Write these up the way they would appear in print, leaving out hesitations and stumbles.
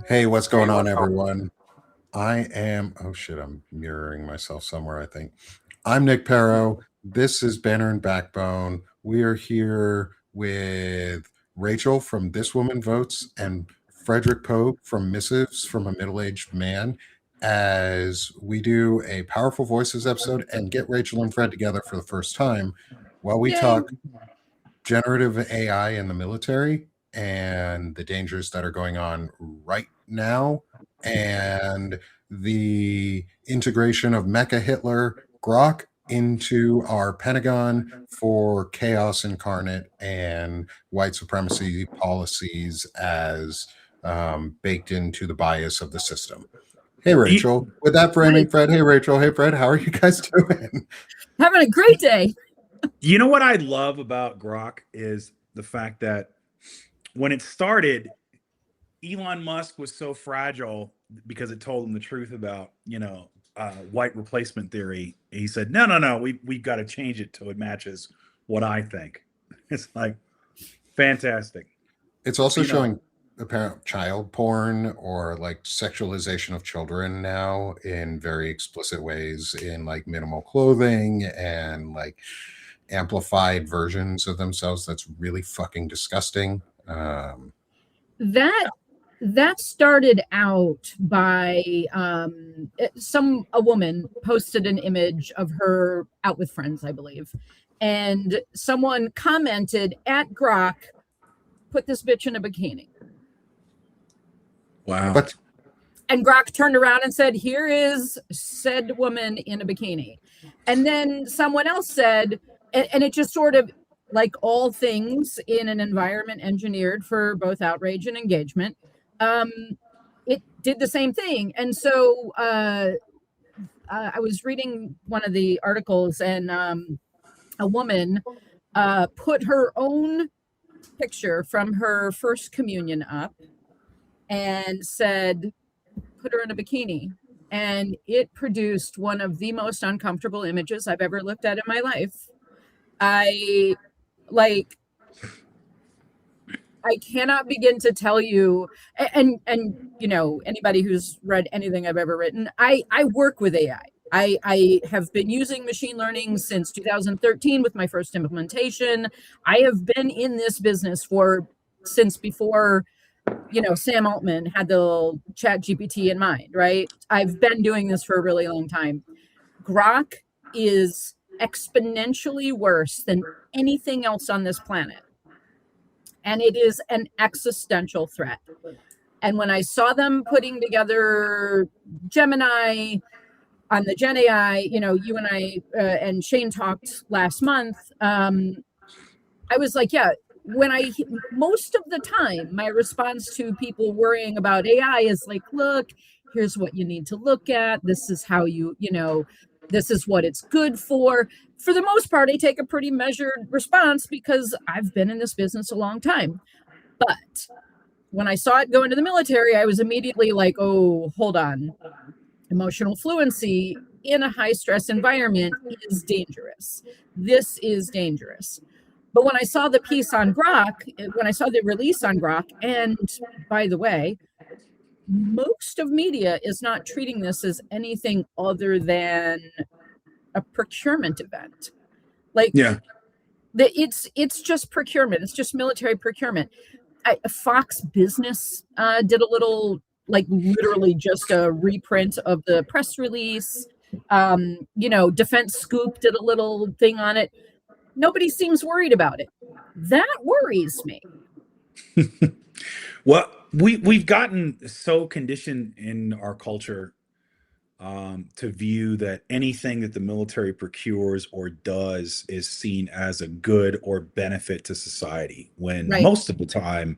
Hey, what's Hey, going on, what's up? everyone? Oh shit, I'm mirroring myself somewhere, I think. I'm Nick Perro. This is Banner and Backbone. We are here with Rachel from This Woman Votes and Frederick Pope from Missives from a Middle-Aged Man as we do a Powerful Voices episode and get Rachel and Fred together for the first time while we Yay. talk generative AI in the military and the dangers that are going on right now and the integration of Mecha Hitler Grok into our Pentagon for chaos incarnate and white supremacy policies as baked into the bias of the system. Hey, You, Rachel. With that framing, Fred. Hey, Rachel. Hey, Fred. How are you guys doing? Having a great day. you know what I love about Grok is the fact that when it started, Elon Musk was so fragile because it told him the truth about, white replacement theory. He said, no, we've got to change it till it matches what I think. It's like fantastic. It's also You know, showing apparent child porn or like sexualization of children now in very explicit ways in like minimal clothing and like amplified versions of themselves. That's really fucking disgusting. That started out by a woman posted an image of her out with friends, I believe, and someone commented at Grok, "Put this bitch in a bikini." wow. But And Grok turned around and said, "Here is said woman in a bikini." And then someone else said, and it just sort of, like all things in an environment engineered for both outrage and engagement, um, it did the same thing. And so I was reading one of the articles, and a woman put her own picture from her first communion up and said, "Put her in a bikini." And it produced one of the most uncomfortable images I've ever looked at in my life. I like I cannot begin to tell you, and anybody who's read anything I've ever written, I work with AI. I have been using machine learning since 2013 with my first implementation. I have been in this business since before Sam Altman had the chat GPT in mind, right? I've been doing this for a really long time. Grok is exponentially worse than anything else on this planet. And it is an existential threat. And when I saw them putting together Gemini on the GenAI, you and I and Shane talked last month. I was like, yeah, most of the time, my response to people worrying about AI is like, look, here's what you need to look at. This is how this is what it's good for. For the most part, I take a pretty measured response because I've been in this business a long time. But when I saw it go into the military, I was immediately like, oh, hold on. Emotional fluency in a high stress environment is dangerous. This is dangerous. But when I saw the piece on Grok, when I saw the release on Grok, and by the way, most of media is not treating this as anything other than a procurement event. Like Yeah. it's just procurement. It's just military procurement. Fox Business did a little, like literally just a reprint of the press release. Defense Scoop did a little thing on it. Nobody seems worried about it. That worries me. Well, we've gotten so conditioned in our culture to view that anything that the military procures or does is seen as a good or benefit to society, when Right. most of the time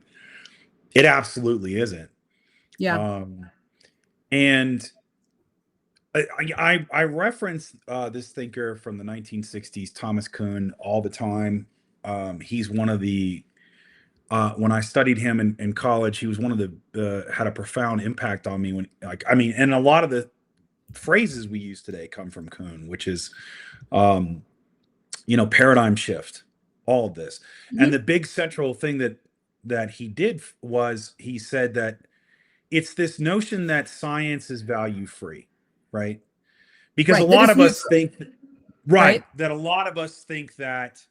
it absolutely isn't. Yeah. And I reference this thinker from the 1960s, Thomas Kuhn, all the time. He's one of the when I studied him in college, he was one of the had a profound impact on me and a lot of the phrases we use today come from Kuhn, which is, paradigm shift, all of this. Mm-hmm. And the big central thing that he did was he said that it's this notion that science is value free, right? Because a Right. That lot is of us neutral, think, right? that a lot of us think that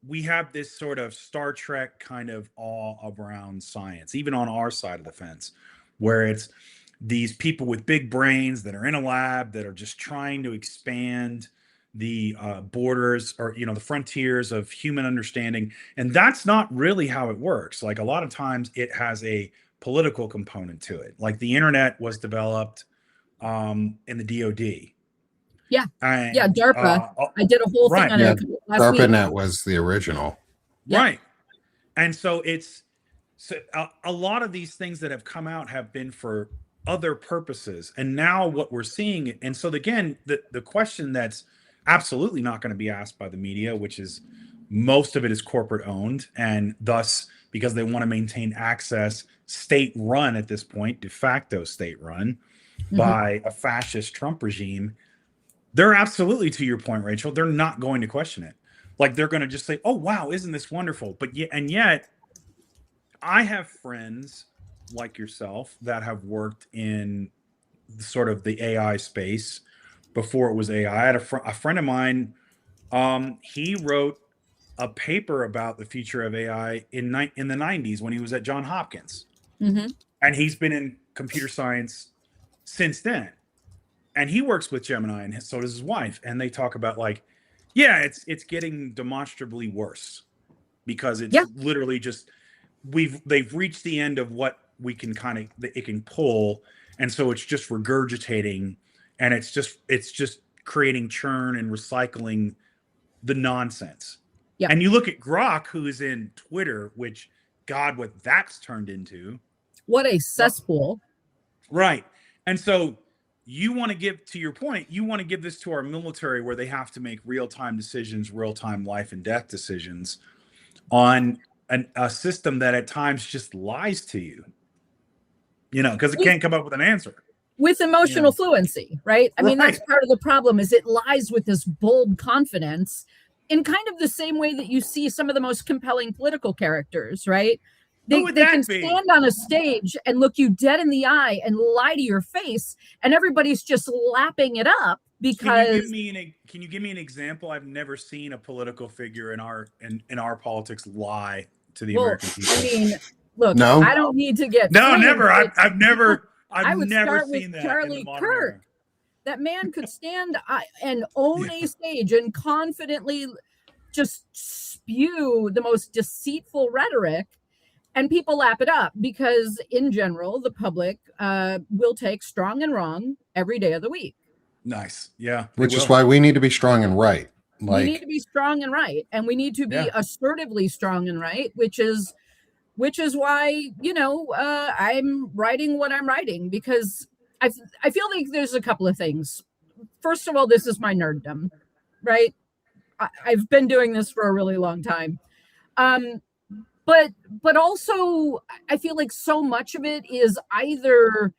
we have this sort of Star Trek kind of awe around science, even on our side of the fence, where it's these people with big brains that are in a lab that are just trying to expand the borders, or the frontiers of human understanding. And that's not really how it works. Like, a lot of times it has a political component to it. Like, the internet was developed in the DoD. Yeah. Yeah. And DARPA. I did a whole thing right, on Yeah, it last week. DARPANET was the original. Yep. right. And so a lot of these things that have come out have been for other purposes. And now what we're seeing, and so again, the question that's absolutely not going to be asked by the media, which is most of it is corporate owned, and thus, because they want to maintain access, state run at this point, de facto state run by a fascist Trump regime. They're absolutely, to your point, Rachel, they're not going to question it. Like, they're going to just say, oh, wow, isn't this wonderful? But yet I have friends like yourself that have worked in sort of the AI space before it was AI. I had a friend of mine, he wrote a paper about the future of AI in the 90s when he was at Johns Hopkins. And he's been in computer science since then. And he works with Gemini, and so does his wife. And they talk about, like, yeah, it's getting demonstrably worse, because it's literally just they've reached the end of what we can it can pull, and so it's just regurgitating, and it's just creating churn and recycling the nonsense. Yeah. And you look at Grok, who is in Twitter, which, God, what that's turned into. What a cesspool. Right. And so you want to give, to your point, you want to give this to our military, where they have to make real-time decisions, real-time life and death decisions on a system that at times just lies to you, because it can't come up with an answer. With emotional fluency, right? I mean, that's part of the problem, is it lies with this bold confidence in kind of the same way that you see some of the most compelling political characters, right? They can stand on a stage and look you dead in the eye and lie to your face, and everybody's just lapping it up because. Can you give me an example? I've never seen a political figure in our politics lie to the American people. I mean, look, No. I don't need to get never. I've never start seen with that. Charlie Kirk. That man could stand and own a stage and confidently just spew the most deceitful rhetoric. And people lap it up because, in general, the public will take strong and wrong every day of the week. Nice. Yeah. Which is why we need to be strong and right. We need to be strong and right. And we need to be assertively strong and right, which is why, I'm writing what I'm writing, because I feel like there's a couple of things. First of all, this is my nerddom, right? I've been doing this for a really long time. But also, I feel like so much of it is either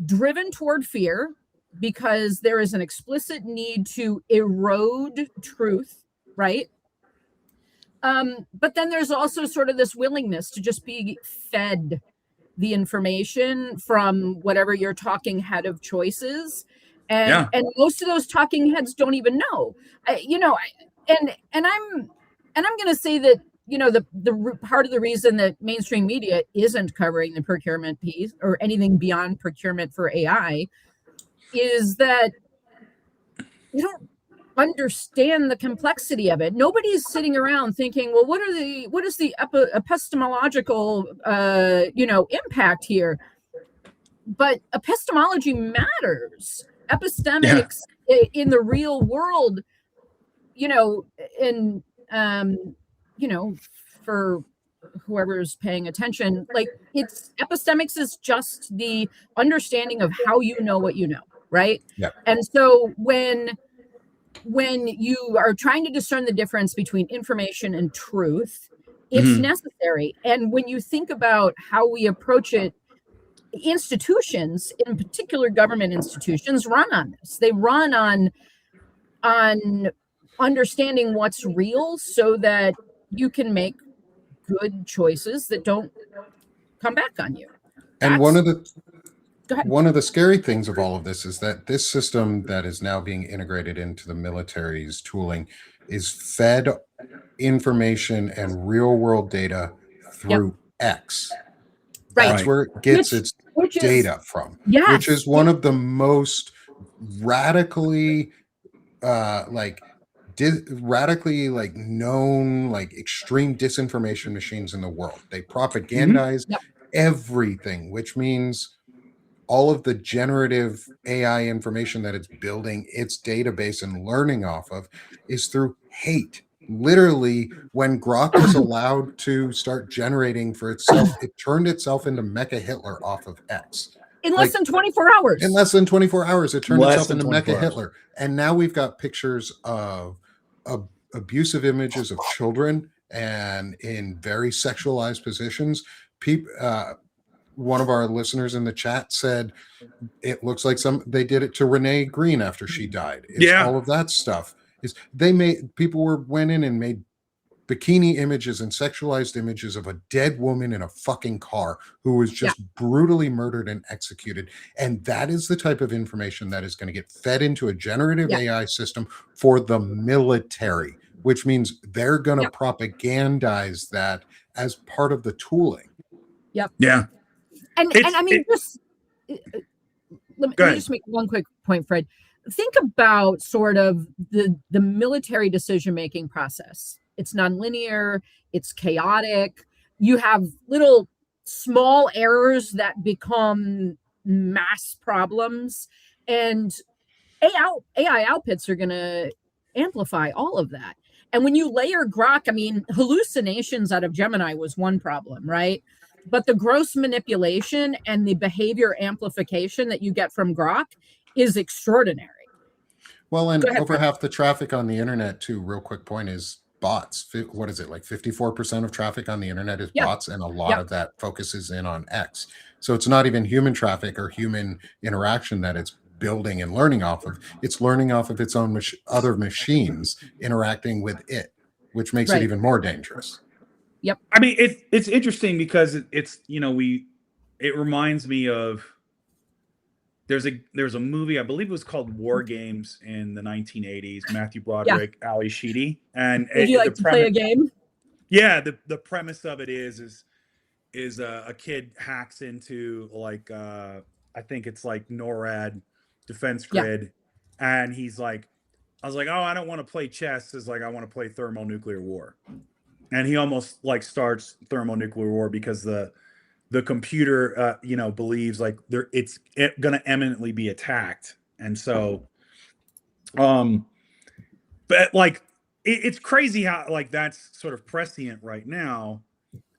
driven toward fear, because there is an explicit need to erode truth, right? But then there's also sort of this willingness to just be fed the information from whatever your talking head of choices, and most of those talking heads don't even know, and I'm going to say that. The part of the reason that mainstream media isn't covering the procurement piece or anything beyond procurement for AI is that we don't understand the complexity of it. Nobody's sitting around thinking, well, what is the epistemological impact here? But epistemology matters. Epistemics in the real world, for whoever's paying attention, like, it's epistemics is just the understanding of how you know what you know, right? Yeah. And so when you are trying to discern the difference between information and truth, it's necessary. And when you think about how we approach it, institutions, in particular government institutions, run on this. They run on understanding what's real so that you can make good choices that don't come back on you. And Go ahead. one of the scary things of all of this is that this system that is now being integrated into the military's tooling is fed information and real world data through X. That's Right. where it gets its Which is data from, yes. which is one of the most radically radically known extreme disinformation machines in the world. They propagandize everything, which means all of the generative AI information that it's building its database and learning off of is through hate. Literally, when Grok was allowed to start generating for itself, it turned itself into Mecha Hitler off of X. In less than 24 hours. In less than 24 hours, it turned Less itself than into 24 Mecha hours. Hitler. And now we've got pictures of abusive images of children and in very sexualized positions. One of our listeners in the chat said it looks like they did it to Renee Green after she died. It's all of that stuff. People went in and made bikini images and sexualized images of a dead woman in a fucking car who was just brutally murdered and executed. And that is the type of information that is going to get fed into a generative AI system for the military, which means they're going to propagandize that as part of the tooling. Yeah. And I mean, let me just make one quick point, Fred. Think about sort of the military decision-making process. It's nonlinear, it's chaotic. You have little small errors that become mass problems, and AI outputs are going to amplify all of that. And when you layer Grok, I mean, hallucinations out of Gemini was one problem, right? But the gross manipulation and the behavior amplification that you get from Grok is extraordinary. Well, and over half the traffic on the internet, too, real quick point, is bots. What is it, like 54% of traffic on the internet is bots, and a lot of that focuses in on X. So it's not even human traffic or human interaction that it's building and learning off of. It's learning off of its own other machines interacting with it, which makes it even more dangerous. I mean, it's interesting because it's it reminds me of there's a movie, I believe it was called War Games in the 1980s. Matthew Broderick, Ali Sheedy, and would you like to play a game? Yeah, the premise of it is a kid hacks into I think it's like NORAD Defense Grid, and he's like, I was like, oh, I don't want to play chess. It's like I want to play thermonuclear war. And he almost starts thermonuclear war because the computer, believes it's going to imminently be attacked. And so, but it's crazy how that's sort of prescient right now.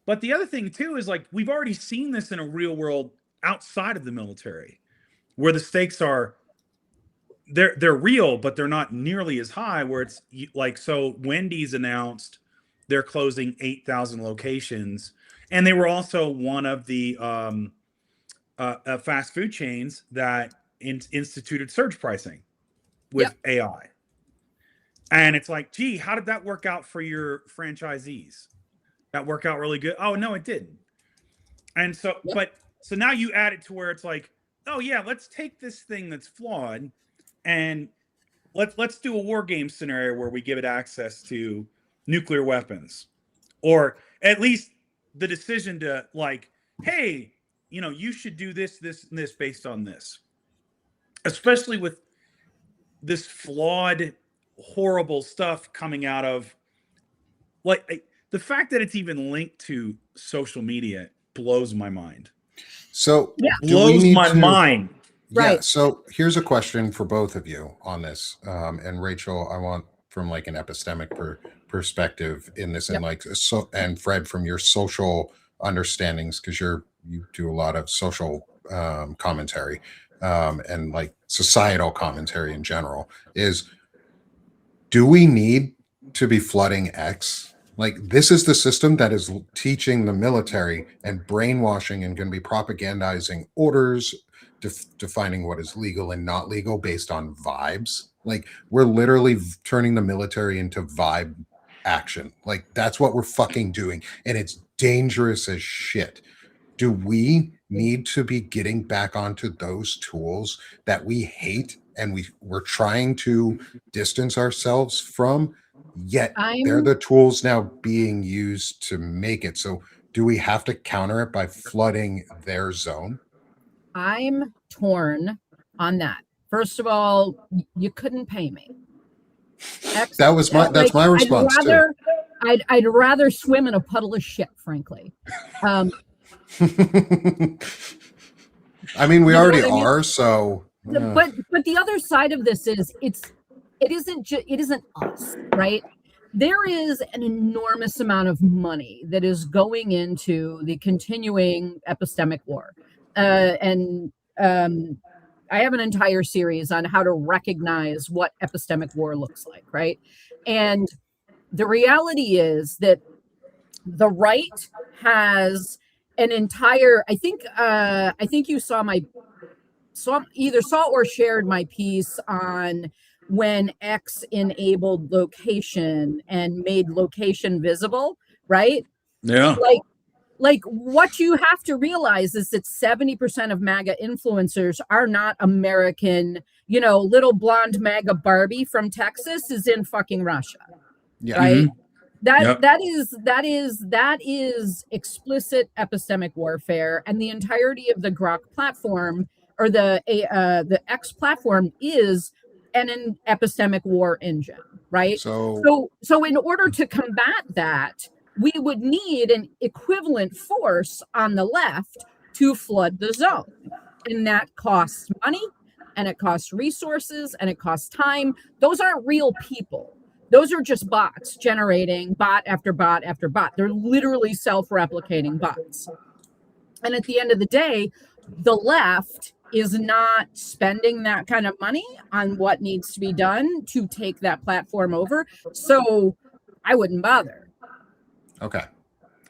But the other thing too is we've already seen this in a real world outside of the military, where the stakes are they're real, but they're not nearly as high. Where it's so Wendy's announced they're closing 8,000 locations, and they were also one of the fast food chains that instituted surge pricing with AI. And it's like, gee, how did that work out for your franchisees? That worked out really good. Oh no, it didn't. And so, so now you add it to where it's like, oh yeah, let's take this thing that's flawed, and let's do a war game scenario where we give it access to nuclear weapons, or at least the decision to hey, you should do this, this, and this based on this. Especially with this flawed, horrible stuff coming out of the fact that it's even linked to social media blows my mind. So blows my mind. Right. So here's a question for both of you on this. And Rachel, I want from an epistemic perspective in this, and and Fred, from your social understandings, because you do a lot of social commentary and societal commentary in general, is, do we need to be flooding X? This is the system that is teaching the military and brainwashing and going to be propagandizing orders, defining what is legal and not legal based on vibes. We're literally turning the military into vibe action. That's what we're fucking doing. And it's dangerous as shit. Do we need to be getting back onto those tools that we hate and we're trying to distance ourselves from? Yet they're I'm the tools now being used to make it. So do we have to counter it by flooding their zone? I'm torn on that. First of all, you couldn't pay me. That was my Like that's my response too. I'd rather swim in a puddle of shit, frankly. Um, I mean, we you know already what I mean? are, so But the other side of this is it isn't us, right? There is an enormous amount of money that is going into the continuing epistemic war, and I have an entire series on how to recognize what epistemic war looks like, right? And the reality is that the right has an entire. I think you either saw or shared my piece on when X enabled location and made location visible, right? Yeah. Like what you have to realize is that 70% of MAGA influencers are not American. Little blonde MAGA Barbie from Texas is in fucking Russia, yeah. right? Yep. That is explicit epistemic warfare, and the entirety of the Grok platform or the X platform is an epistemic war engine, right? So So in order to combat that, we would need an equivalent force on the left to flood the zone, and that costs money, and it costs resources, and it costs time. Those aren't real people. Those are just bots generating bot after bot after bot. They're literally self-replicating bots. And at the end of the day, the left is not spending that kind of money on what needs to be done to take that platform over. So I wouldn't bother. okay.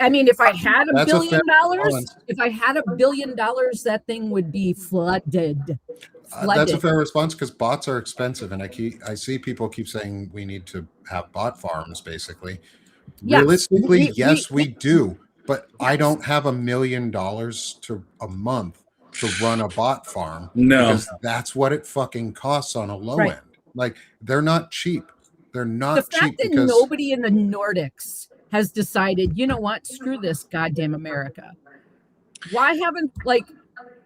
I mean, if I had That's a fair response. $1 billion, that thing would be flooded. That's a fair response because bots are expensive, and I see people keep saying we need to have bot farms. Basically, Yes, realistically, yes, we do. But I yes. don't have $1 million to a month to run a bot farm No. because that's what it fucking costs on a low Right. end. Like they're not cheap. They're The not fact cheap that because nobody in the Nordics has decided, you know what, screw this goddamn America. Why haven't,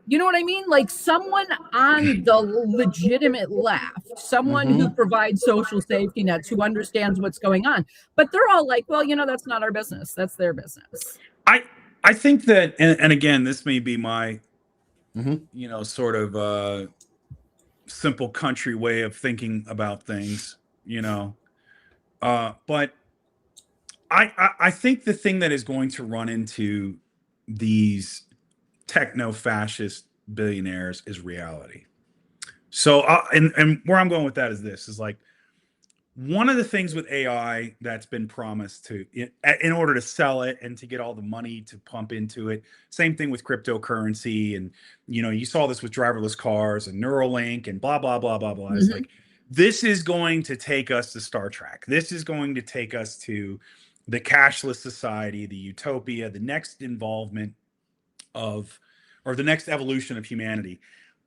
you know what I mean? Like someone on the legitimate left, someone who provides social safety nets, who understands what's going on, but they're all like, well, that's not our business. That's their business. I think that, and again, this may be my, Mhm. sort of simple country way of thinking about things, but I think the thing that is going to run into these techno-fascist billionaires is reality. So, and where I'm going with that is this: is like one of the things with AI that's been promised to, in order to sell it and to get all the money to pump into it. Same thing with cryptocurrency, and you saw this with driverless cars and Neuralink and blah blah blah blah blah. It's like this is going to take us to Star Trek. This is going to take us to the cashless society, the utopia, the next involvement of, or the next evolution of humanity,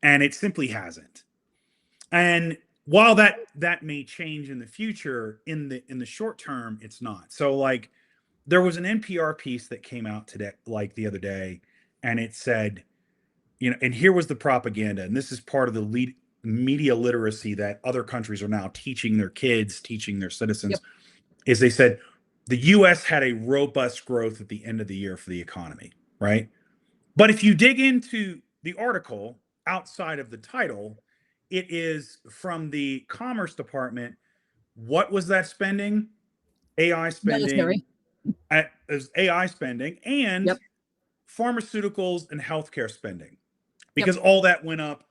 and it simply hasn't. And while that may change in the future, in the short term, it's not. So like there was an NPR piece that came out today, like the other day, and it said, and here was the propaganda, and this is part of the media literacy that other countries are now teaching their kids, teaching their citizens, is they said the US had a robust growth at the end of the year for the economy, right? But if you dig into the article outside of the title, it is from the Commerce Department. What was that spending? AI spending, AI spending, and pharmaceuticals and healthcare spending, because all that went up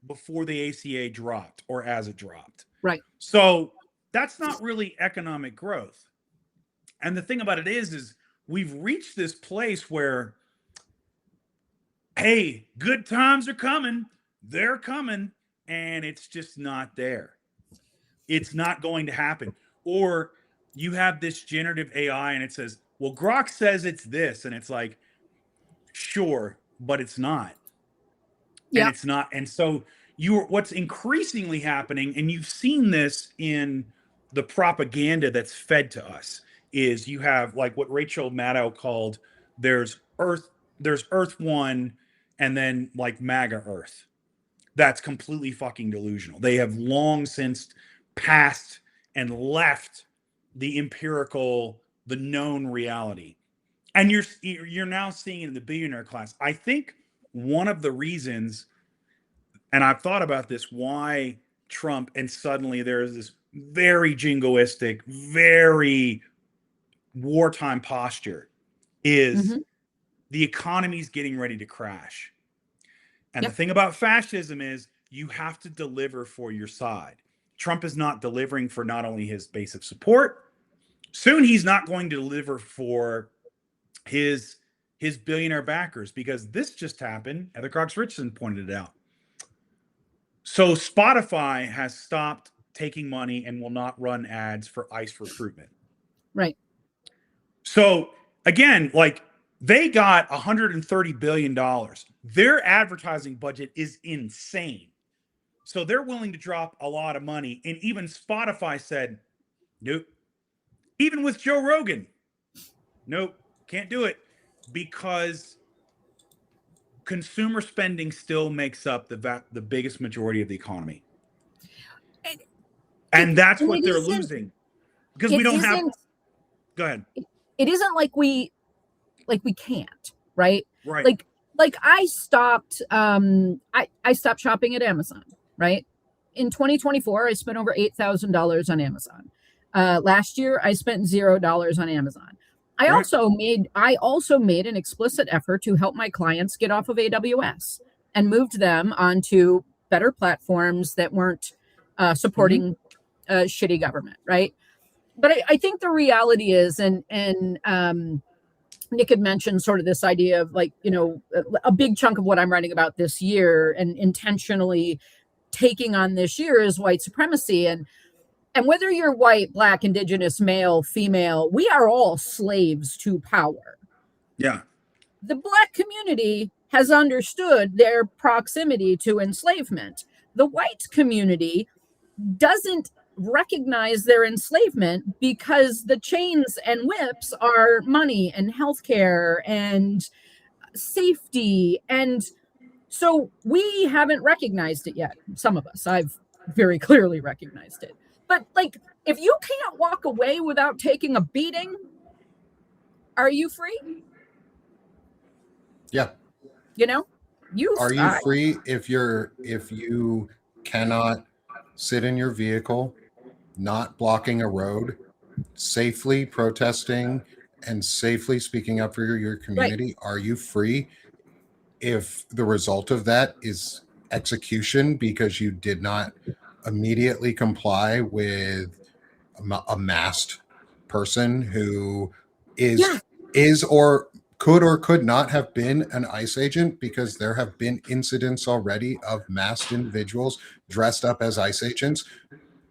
before the ACA dropped or as it dropped. Right. So that's not really economic growth. And the thing about it is we've reached this place where, hey, good times are coming. They're coming. And it's just not there. It's not going to happen. Or you have this generative AI and it says, well, Grok says it's this. And it's like, Sure, but it's not. Yeah. And it's not. And so what's increasingly happening, and you've seen this in the propaganda that's fed to us, is you have like what Rachel Maddow called there's Earth One, and then like MAGA Earth. That's completely fucking delusional. They have long since passed and left the empirical, the known reality. And you're now seeing it in the billionaire class. I think one of the reasons, and I've thought about this, why Trump, and suddenly there's this very jingoistic, very wartime posture, is the economy's getting ready to crash. And the thing about fascism is you have to deliver for your side. Trump is not delivering for not only his base of support, soon he's not going to deliver for his billionaire backers, because this just happened. Heather Cox Richardson pointed it out. So Spotify has stopped taking money and will not run ads for ICE recruitment. Right. So again, like they got $130 billion. Their advertising budget is insane. So they're willing to drop a lot of money. And even Spotify said, nope. Even with Joe Rogan, nope, can't do it, because consumer spending still makes up the biggest majority of the economy. And that's what they're losing, because we don't have. Go ahead. It isn't like we can't, right? Right. Like I stopped I stopped shopping at Amazon, right? In 2024, I spent over $8,000 on Amazon. Last year, I spent $0 on Amazon. I also made an explicit effort to help my clients get off of AWS and moved them onto better platforms that weren't supporting shitty government, right? But I think the reality is, and Nick had mentioned sort of this idea of like, you know, a big chunk of what I'm writing about this year and intentionally taking on this year is white supremacy. And whether you're white, black, indigenous, male, female, we are all slaves to power. Yeah. The black community has understood their proximity to enslavement. The white community doesn't recognize their enslavement because the chains and whips are money and healthcare and safety. And so we haven't recognized it yet. Some of us, I've very clearly recognized it. But like, if you can't walk away without taking a beating, are you free? Yeah. You know, are you free if you cannot sit in your vehicle, not blocking a road, safely protesting and safely speaking up for your community? Right. Are you free if the result of that is execution because you did not immediately comply with a masked person who is or could not have been an ICE agent, because there have been incidents already of masked individuals dressed up as ICE agents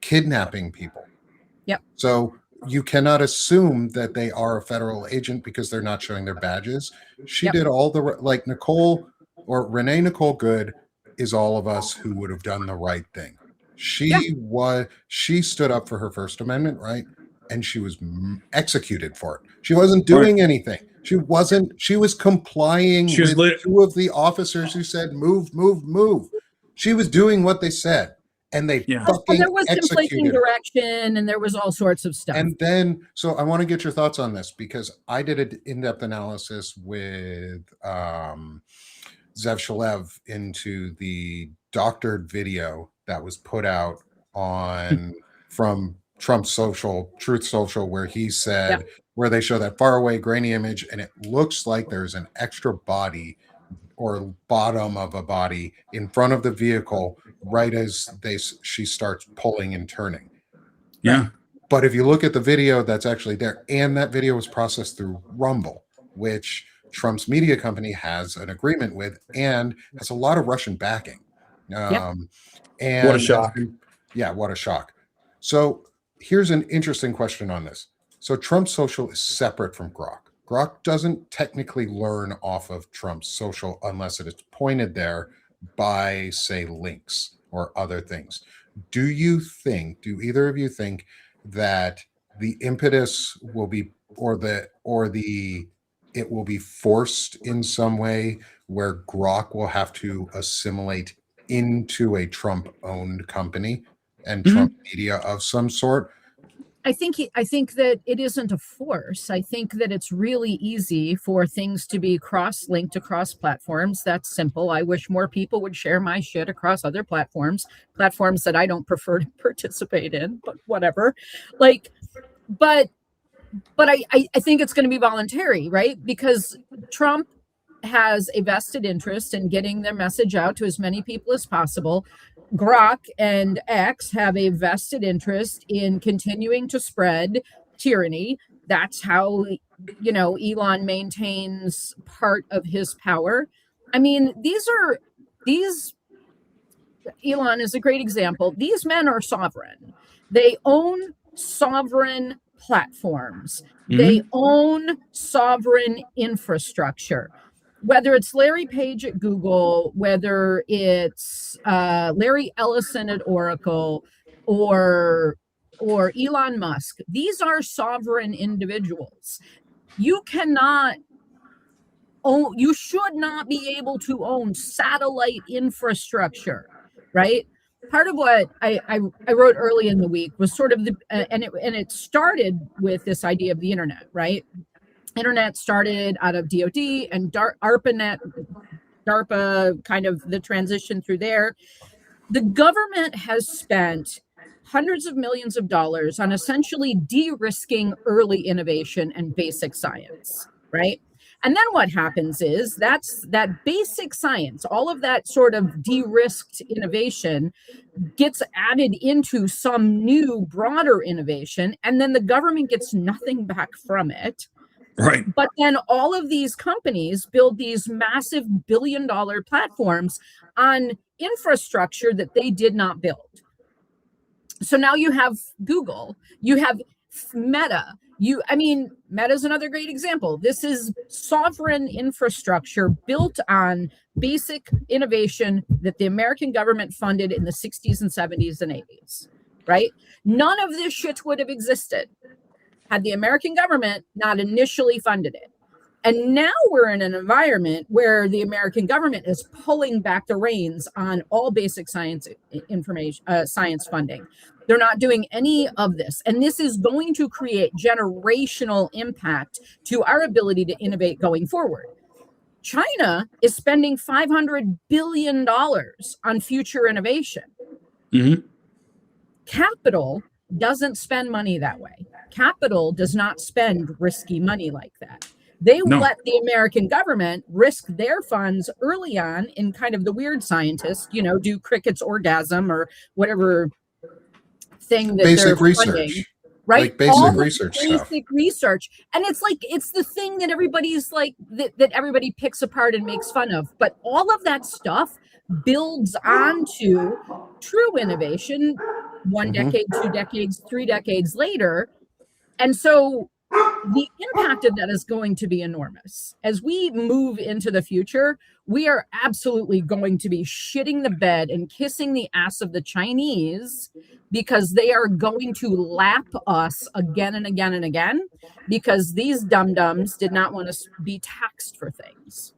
kidnapping people. Yep. So you cannot assume that they are a federal agent because they're not showing their badges. She did all the, like Nicole or Renee Nicole Good is all of us who would have done the right thing. She stood up for her First Amendment right, and she was executed for it. She wasn't doing anything. She was complying with two of the officers who said, move, move, move. She was doing what they said, and they fucking there was conflicting executed direction, and there was all sorts of stuff. And then, so I want to get your thoughts on this, because I did an in-depth analysis with Zev Shalev into the doctored video that was put out on from Trump's Truth Social, where he said, where they show that far away grainy image, and it looks like there's an extra body or bottom of a body in front of the vehicle right as she starts pulling and turning. Yeah. But if you look at the video that's actually there, and that video was processed through Rumble, which Trump's media company has an agreement with and has a lot of Russian backing. And what a shock. What a shock. So here's an interesting question on this. So Trump's social is separate from Grok. Grok doesn't technically learn off of Trump's social unless it is pointed there by, say, links or other things. Do either of you think that the impetus will be, it will be forced in some way where Grok will have to assimilate into a Trump-owned company and Trump media of some sort? I think that it isn't a force. I think that it's really easy for things to be cross-linked across platforms. That's simple. I wish more people would share my shit across other platforms that I don't prefer to participate in, but whatever. Like, but I think it's going to be voluntary, right? Because Trump has a vested interest in getting their message out to as many people as possible. Grok and X have a vested interest in continuing to spread tyranny. That's how, Elon maintains part of his power. I mean, Elon is a great example. These men are sovereign. They own sovereign platforms. They own sovereign infrastructure. Whether it's Larry Page at Google, whether it's Larry Ellison at Oracle, or Elon Musk, these are sovereign individuals. You should not be able to own satellite infrastructure, right? Part of what I wrote early in the week was sort of and it started with this idea of the internet, right? Internet started out of DoD and ARPANET, DARPA, kind of the transition through there. The government has spent hundreds of millions of dollars on essentially de-risking early innovation and basic science, right? And then what happens is that basic science, all of that sort of de-risked innovation gets added into some new broader innovation, and then the government gets nothing back from it. Right. But then all of these companies build these massive billion-dollar platforms on infrastructure that they did not build. So now you have Google, you have Meta. Meta's another great example. This is sovereign infrastructure built on basic innovation that the American government funded in the 60s and 70s and 80s, right? None of this shit would have existed had the American government not initially funded it. And now we're in an environment where the American government is pulling back the reins on all basic science science funding. They're not doing any of this. And this is going to create generational impact to our ability to innovate going forward. China is spending $500 billion on future innovation. Capital doesn't spend money that way. Capital does not spend risky money like that. They let the American government risk their funds early on in kind of the weird scientists, do cricket's orgasm or whatever thing that basic they're research, funding, right? like basic research stuff. Basic research, and it's the thing that everybody's like that everybody picks apart and makes fun of. But all of that stuff builds onto true innovation 1 decade, 2 decades, 3 decades later, and so the impact of that is going to be enormous. As we move into the future, we are absolutely going to be shitting the bed and kissing the ass of the Chinese, because they are going to lap us again and again and again, because these dum-dums did not want to be taxed for things.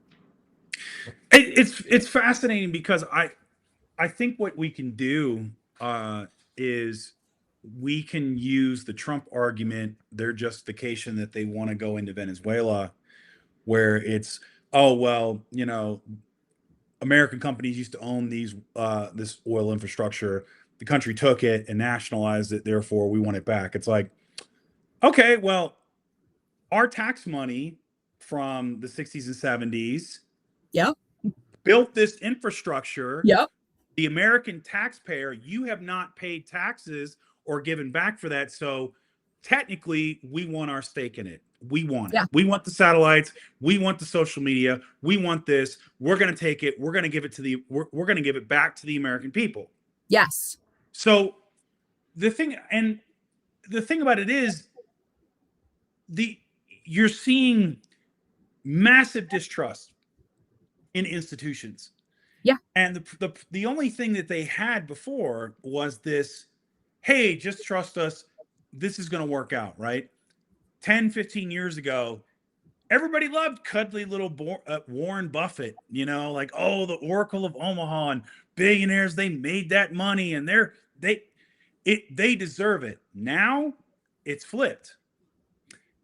It's fascinating because I think what we can do is we can use the Trump argument, their justification that they want to go into Venezuela, where it's, American companies used to own this oil infrastructure. The country took it and nationalized it. Therefore, we want it back. It's like, okay, well, our tax money from the 60s and 70s built this infrastructure. Yep. The American taxpayer, you have not paid taxes or given back for that. So technically, we want our stake in it. We want it. We want the satellites. We want the social media. We want this. We're going to take it. We're going to give it we're going to give it back to the American people. Yes. So the thing about it is you're seeing massive distrust in institutions. Yeah. And the only thing that they had before was this, hey, just trust us. This is going to work out, right? 10, 15 years ago, everybody loved cuddly little Warren Buffett, you know, like, oh, the Oracle of Omaha and billionaires, they made that money and they deserve it. Now it's flipped.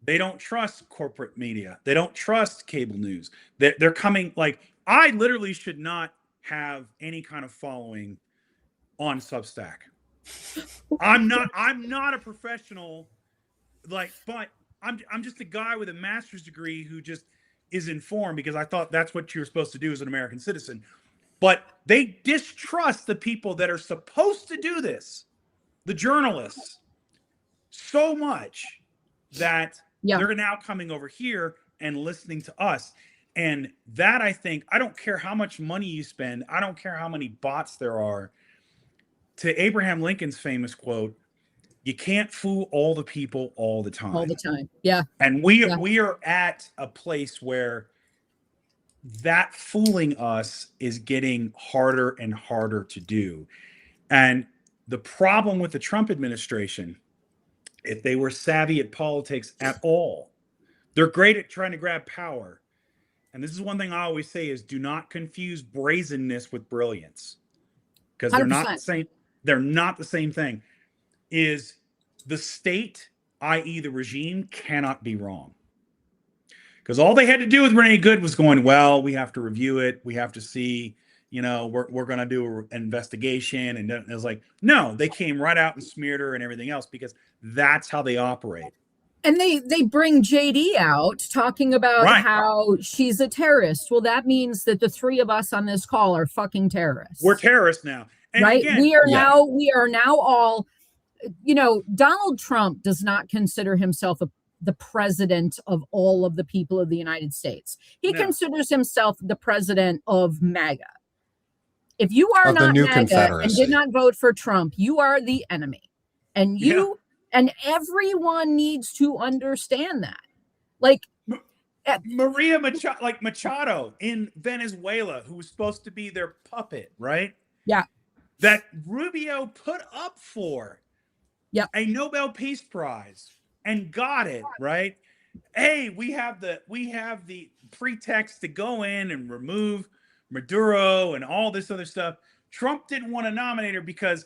They don't trust corporate media. They don't trust cable news. They're coming, like, I literally should not have any kind of following on Substack. I'm not a professional, like, but I'm just a guy with a master's degree who just is informed because I thought that's what you're supposed to do as an American citizen. But they distrust the people that are supposed to do this, the journalists, so much that they're now coming over here and listening to us. And that, I think, I don't care how much money you spend. I don't care how many bots there are. To Abraham Lincoln's famous quote, you can't fool all the people all the time. All the time. Yeah. And we are at a place where that fooling us is getting harder and harder to do. And the problem with the Trump administration, if they were savvy at politics at all, they're great at trying to grab power. And this is one thing I always say is, do not confuse brazenness with brilliance. Because they're not the same. They're not the same thing. Is the state, i.e. the regime, cannot be wrong. Because all they had to do with Renee Good was going, well, we have to review it. We have to see, you know, we're going to do an investigation. And it was like, no, they came right out and smeared her and everything else because that's how they operate. And they bring JD out talking about how she's a terrorist. Well, that means that the three of us on this call are fucking terrorists. We're terrorists now. And right? Again, we are now all, you know, Donald Trump does not consider himself the president of all of the people of the United States. He considers himself the president of MAGA. If you are not MAGA and did not vote for Trump, you are the enemy. And and everyone needs to understand that. Like Maria Machado in Venezuela, who was supposed to be their puppet, right? Yeah. That Rubio put up for a Nobel Peace Prize and got it, right? Hey, we have the pretext to go in and remove Maduro and all this other stuff. Trump didn't want to nominate her because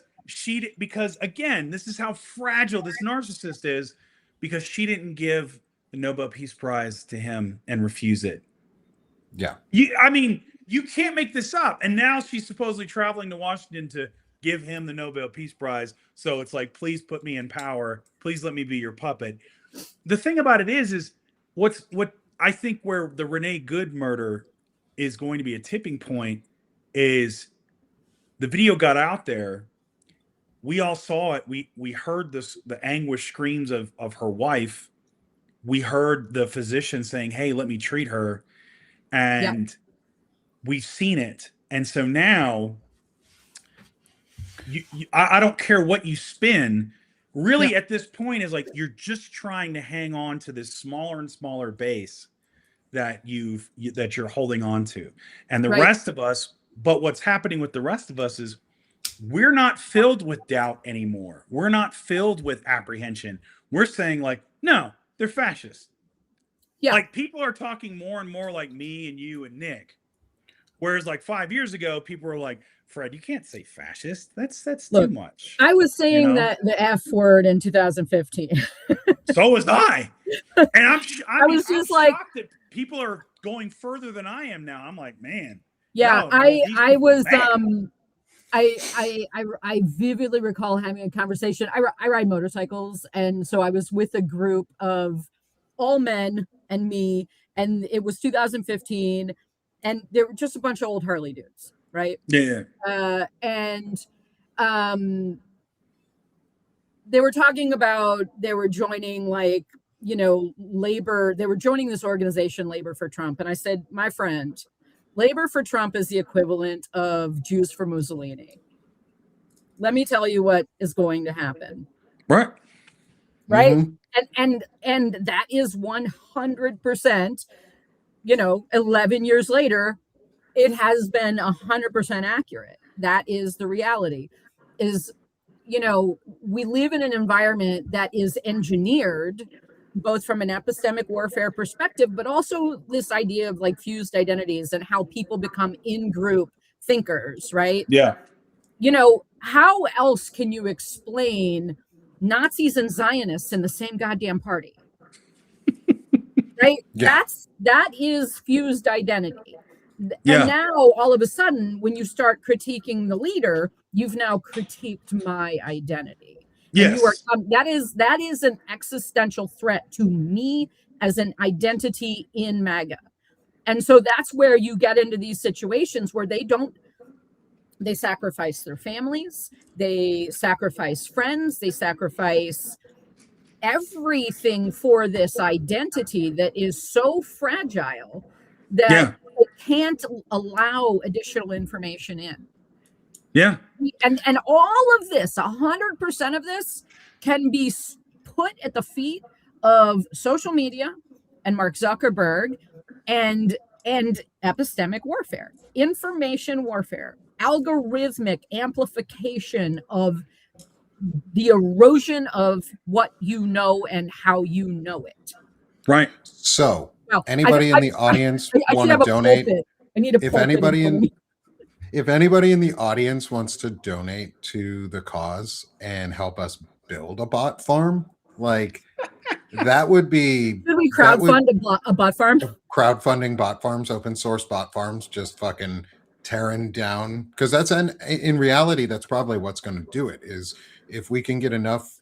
again, this is how fragile this narcissist is, because she didn't give the Nobel Peace Prize to him and refuse it. Yeah. You can't make this up. And now she's supposedly traveling to Washington to give him the Nobel Peace Prize. So it's like, please put me in power. Please let me be your puppet. The thing about it is what I think where the Renee Good murder is going to be a tipping point is the video got out there. We all saw it. We heard the anguish screams of her wife. We heard the physician saying, hey, let me treat her. And we've seen it. And so now I don't care what you spin. Really, at this point, is like you're just trying to hang on to this smaller and smaller base that you're holding on to. And the rest of us, but what's happening with the rest of us is we're not filled with doubt anymore. We're not filled with apprehension. We're saying like, no, they're fascists. Yeah. Like people are talking more and more like me and you and Nick. Whereas like 5 years ago, people were like, Fred, you can't say fascist. That's too much. I was saying that the F word in 2015. So was I. And I'm just like, shocked that people are going further than I am now. I'm like, man. Yeah, I was I vividly recall having a conversation. I ride motorcycles, and so I was with a group of all men and me, and it was 2015, and there were just a bunch of old Harley dudes, right? Yeah. They were talking about they were joining labor. They were joining this organization, Labor for Trump, and I said, my friend, Labor for Trump is the equivalent of Jews for Mussolini. Let me tell you what is going to happen. Right. Mm-hmm. And that is 100% 11 years later, it has been 100% accurate. That is the reality. Is we live in an environment that is engineered both from an epistemic warfare perspective, but also this idea of like fused identities and how people become in-group thinkers, right? Yeah. How else can you explain Nazis and Zionists in the same goddamn party? Right? Yeah. That is fused identity. And Yeah. now all of a sudden, when you start critiquing the leader, you've now critiqued my identity. And you are Yes. that is an existential threat to me as an identity in MAGA. And so that's where you get into these situations where they sacrifice their families, they sacrifice friends, they sacrifice everything for this identity that is so fragile that Yeah. it can't allow additional information in. Yeah. And all of this, 100% of this can be put at the feet of social media and Mark Zuckerberg and epistemic warfare, information warfare, algorithmic amplification of the erosion of what you know and how you know it. Right. So, Well, anybody in the audience I want should to have a donate? pulpit. I need a If pulpit. anybody in the audience wants to donate to the cause and help us build a bot farm, like that would be Should we crowdfund a bot farm? crowdfunding bot farms, open source bot farms, just fucking tearing down, because that's in reality that's probably what's going to do it. Is if we can get enough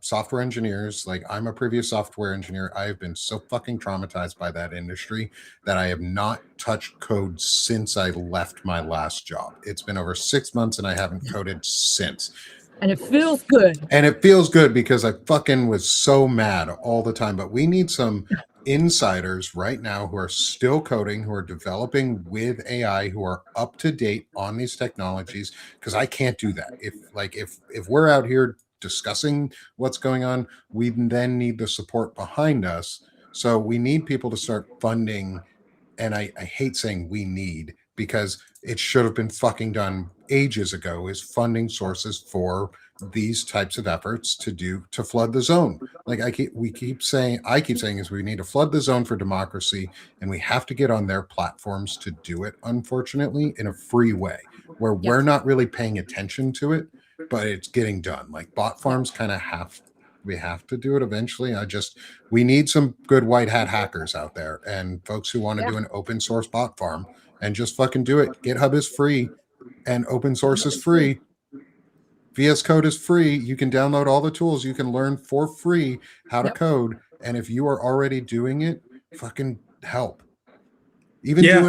software engineers, like I'm a previous software engineer, I have been so fucking traumatized by that industry that I have not touched code since I left my last job. It's been over 6 months and I haven't coded since. And it feels good. And it feels good because I fucking was so mad all the time. But we need some insiders right now who are still coding, who are developing with AI, who are up to date on these technologies, because I can't do that. If we're out here discussing what's going on, we then need the support behind us. So we need people to start funding. And I hate saying we need, because it should have been fucking done ages ago, is funding sources for these types of efforts to flood the zone. Like I keep saying is we need to flood the zone for democracy, and we have to get on their platforms to do it, unfortunately, in a free way where we're not really paying attention to it, but it's getting done. Like bot farms we have to do it eventually. We need some good white hat hackers out there and folks who want to do an open source bot farm and just fucking do it. GitHub is free and open source is free. VS Code is free. You can download all the tools. You can learn for free how to code. And if you are already doing it, fucking help. Even do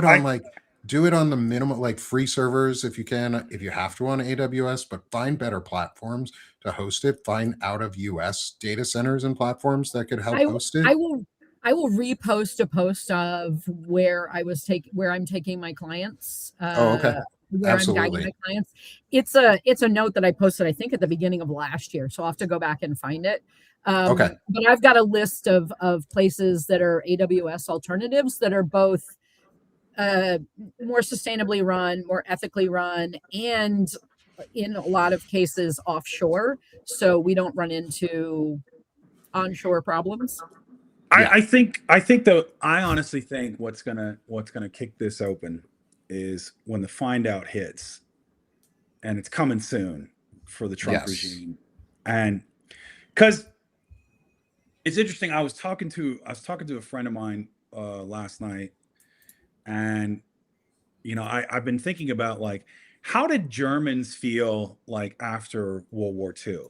it on the minimum, like free servers if you can, if you have to on AWS, but find better platforms to host it. Find out of US data centers and platforms that could help host it. I will repost a post of where I'm taking my clients. Okay. Where Absolutely. I'm guiding my clients. It's a note that I posted, I think, at the beginning of last year. So I'll have to go back and find it. Okay. But I've got a list of places that are AWS alternatives that are both more sustainably run, more ethically run, and in a lot of cases offshore. So we don't run into onshore problems. I honestly think what's gonna kick this open is when the find out hits, and it's coming soon for the Trump regime. And because it's interesting, I was talking to a friend of mine last night, and I've been thinking about, like, how did Germans feel like after World War II?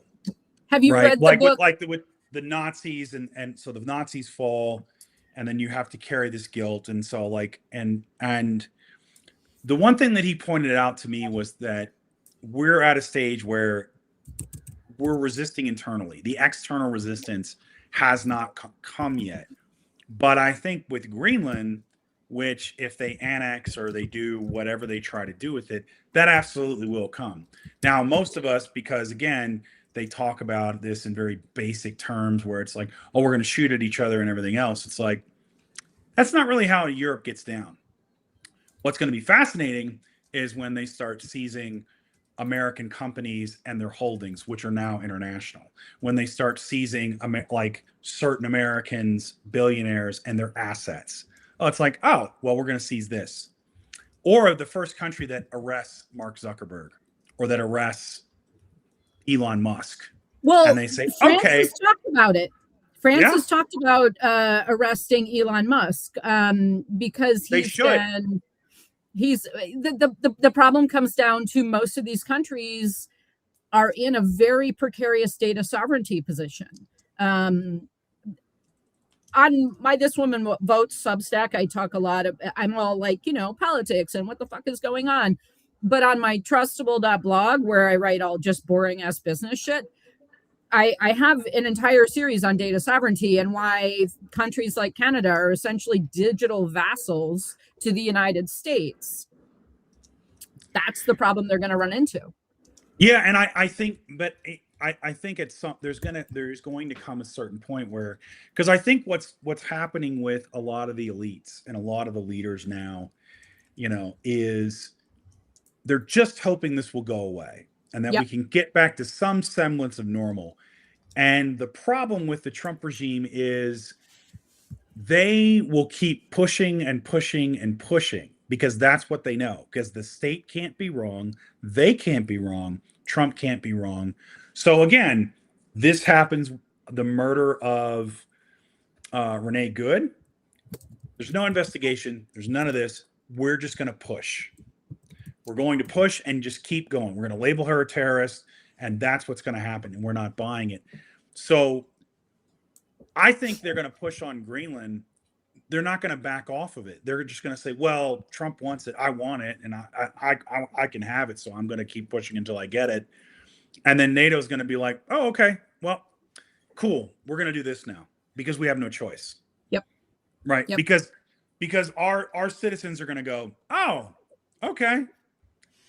Have you read the book? With the Nazis, and so the Nazis fall, and then you have to carry this guilt, and so and the one thing that he pointed out to me was that we're at a stage where we're resisting internally. The external resistance has not come yet. But I think with Greenland, which if they annex or they do whatever they try to do with it, that absolutely will come. Now, most of us, because again, they talk about this in very basic terms where it's like, oh, we're going to shoot at each other and everything else. It's like, That's not really how Europe gets down. What's going to be fascinating is when they start seizing American companies and their holdings, which are now international. When they start seizing like certain Americans, billionaires, and their assets. Oh, it's like, oh, well, we're going to seize this. Or the first country that arrests Mark Zuckerberg or that arrests Elon Musk. Well, and they say, France okay, has talked about it. France Yeah. has talked about arresting Elon Musk because They he's should. been. He's the problem comes down to most of these countries are in a very precarious data sovereignty position. On my This Woman Votes Substack, I talk a lot of, I'm all like, politics and what the fuck is going on. But on my trustable.blog, where I write all just boring ass business shit, I have an entire series on data sovereignty and why countries like Canada are essentially digital vassals to the United States. That's the problem they're going to run into. Yeah, and I think, but I think there's going to come a certain point where, because I think what's happening with a lot of the elites and a lot of the leaders now, is they're just hoping this will go away and that we can get back to some semblance of normal. And the problem with the Trump regime is they will keep pushing and pushing and pushing because that's what they know, because the state can't be wrong. They can't be wrong. Trump can't be wrong. So again, this happens, the murder of Renee Good. There's no investigation. There's none of this. We're just going to push. We're going to push and just keep going. We're going to label her a terrorist, and that's what's going to happen, and we're not buying it. So I think they're going to push on Greenland. They're not going to back off of it. They're just going to say, well, Trump wants it. I want it, and I can have it, so I'm going to keep pushing until I get it. And then NATO's going to be like, oh, okay, well, cool. We're going to do this now because we have no choice. Yep. Right. Yep. Because our citizens are going to go, oh, okay.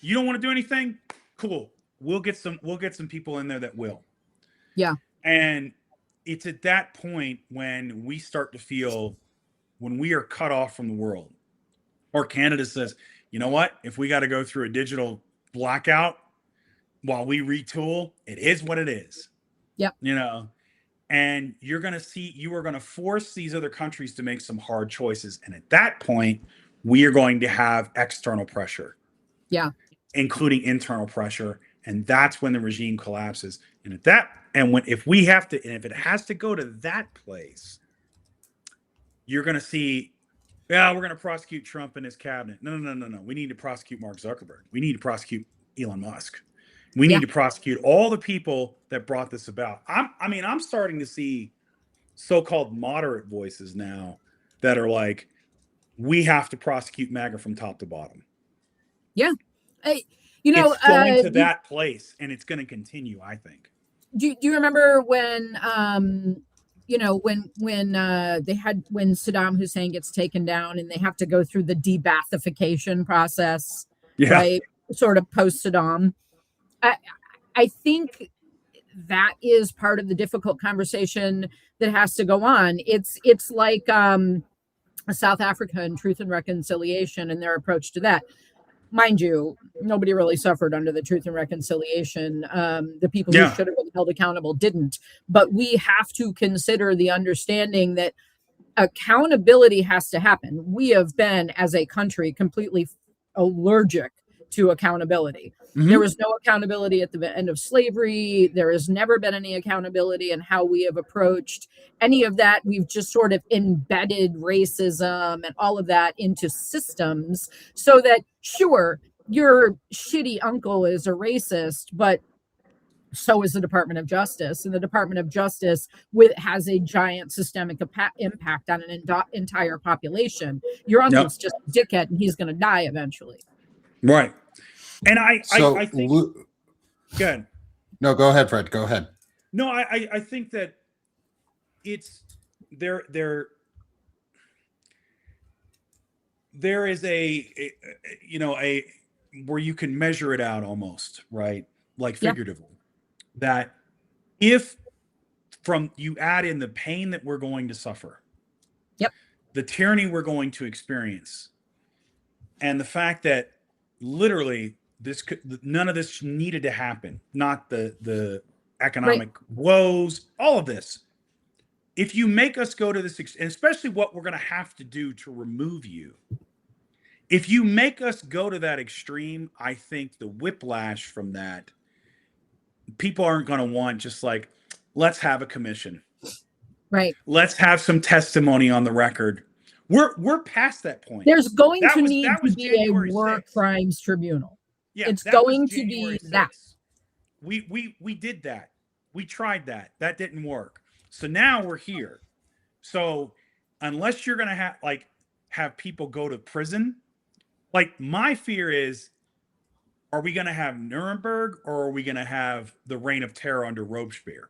You don't want to do anything? Cool. We'll get some people in there that will. Yeah. And it's at that point when we start to feel, when we are cut off from the world, or Canada says, you know what? If we got to go through a digital blackout while we retool, it is what it is. Yep. And you are going to force these other countries to make some hard choices. And at that point, we are going to have external pressure. Yeah. Including internal pressure. And that's when the regime collapses. And if it has to go to that place, you're going to see, we're going to prosecute Trump and his cabinet. No. We need to prosecute Mark Zuckerberg. We need to prosecute Elon Musk. We need to prosecute all the people that brought this about. I'm starting to see so-called moderate voices now that are like, we have to prosecute MAGA from top to bottom. Yeah. It's going to that place, and it's going to continue, I think. Do you remember when when Saddam Hussein gets taken down and they have to go through the de-Baathification process, right? Sort of post Saddam. I think that is part of the difficult conversation that has to go on. It's like South Africa and Truth and Reconciliation and their approach to that. Mind you, nobody really suffered under the Truth and Reconciliation. The people who should have been held accountable didn't. But we have to consider the understanding that accountability has to happen. We have been, as a country, completely allergic to accountability. Mm-hmm. There was no accountability at the end of slavery. There has never been any accountability in how we have approached any of that. We've just sort of embedded racism and all of that into systems so that, sure, your shitty uncle is a racist, but so is the Department of Justice. And the Department of Justice has a giant systemic impact on an entire population. Your uncle's just a dickhead and he's going to die eventually. Right. And I think good. No, go ahead, Fred. Go ahead. No, I think that it's there is a where you can measure it out almost, right? Like figuratively. That if you add in the pain that we're going to suffer. Yep. the tyranny we're going to experience, and the fact that literally none of this needed to happen, not the economic woes, all of this. If you make us go to this, and especially what we're going to have to do to remove you, if you make us go to that extreme, I think the whiplash from that, people aren't going to want just like, let's have a commission. Right. Let's have some testimony on the record. We're past that point. There's going to need to be a war crimes tribunal. Yeah, it's going to be that. We did that. We tried that. That didn't work. So now we're here. So unless you're gonna have people go to prison, like my fear is, are we gonna have Nuremberg or are we gonna have the reign of terror under Robespierre?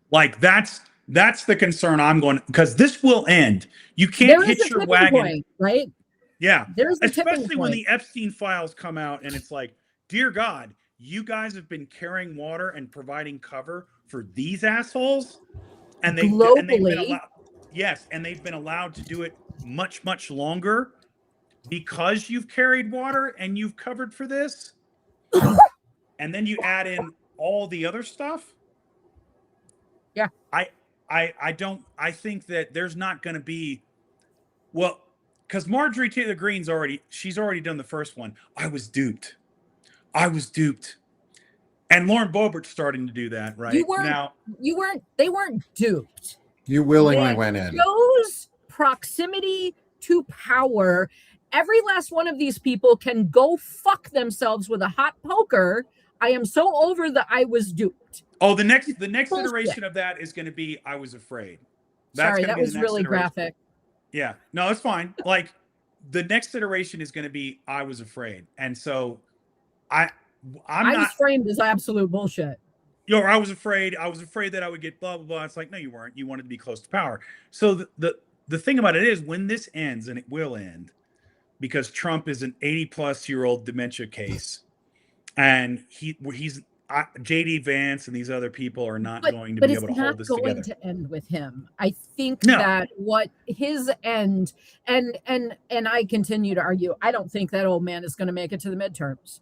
Like that's the concern I'm going, because this will end. You can't hit your wagon, point, right? Yeah, there's especially when the Epstein files come out and it's like, dear God, you guys have been carrying water and providing cover for these assholes, and they've been allowed, yes, and they've been allowed to do it much longer because you've carried water and you've covered for this, and then you add in all the other stuff. Yeah, I think that there's not going to be, well, because Marjorie Taylor Greene's she's already done the first one. I was duped. And Lauren Boebert's starting to do that, right? They weren't duped. You willingly went in. Chose proximity to power. Every last one of these people can go fuck themselves with a hot poker. I am so over the I was duped. Oh, the next iteration of that is going to be I was afraid. Sorry, that was really graphic. Yeah, no, it's fine. Like the next iteration is going to be I was afraid, and so I was framed as absolute bullshit. I was afraid. I was afraid that I would get blah blah blah. It's like, no, you weren't. You wanted to be close to power. So the thing about it is, when this ends, and it will end, because Trump is an 80-plus-year-old dementia case, and he's JD Vance and these other people are not going to be able to hold this together. But it's not going to end with him. I think that what his end, and I continue to argue, I don't think that old man is going to make it to the midterms.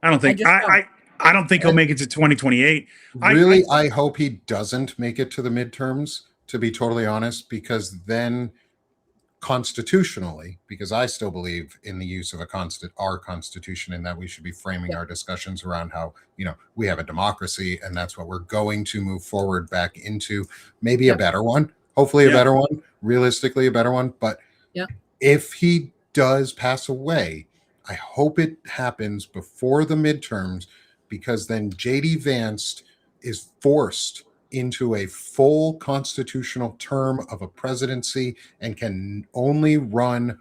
I don't think I don't think he'll make it to 2028. Really, I hope he doesn't make it to the midterms, to be totally honest, because then constitutionally, because I still believe in the use of our constitution, and that we should be framing our discussions around how, we have a democracy, and that's what we're going to move forward back into, maybe a better one, hopefully a better one, realistically a better one. But if he does pass away, I hope it happens before the midterms, because then JD Vance is forced into a full constitutional term of a presidency and can only run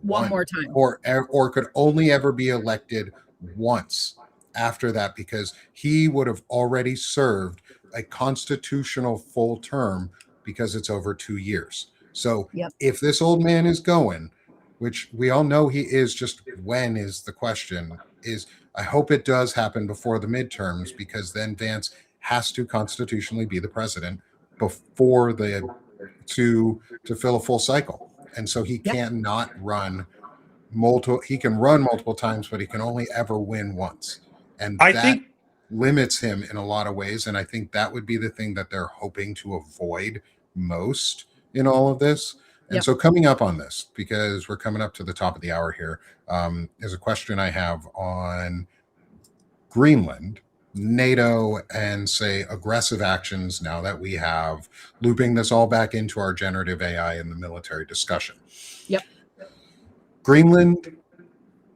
one more time, or could only ever be elected once after that, because he would have already served a constitutional full term, because it's over 2 years. So if this old man is going, which we all know he is, just when is the question, is I hope it does happen before the midterms, because then Vance has to constitutionally be the president before to fill a full cycle. And so he cannot run he can run multiple times, but he can only ever win once. And I think limits him in a lot of ways. And I think that would be the thing that they're hoping to avoid most in all of this. And so coming up on this, because we're coming up to the top of the hour here, is a question I have on Greenland, NATO, and say aggressive actions, now that we have looping this all back into our generative AI and the military discussion. Greenland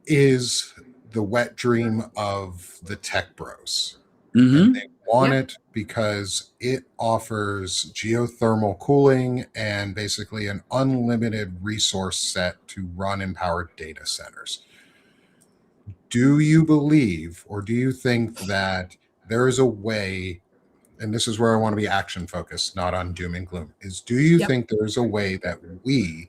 is the wet dream of the tech bros. And they want it because it offers geothermal cooling and basically an unlimited resource set to run and power data centers. Do you believe, or do you think that there is a way, and this is where I want to be action focused, not on doom and gloom, is do you think there's a way that we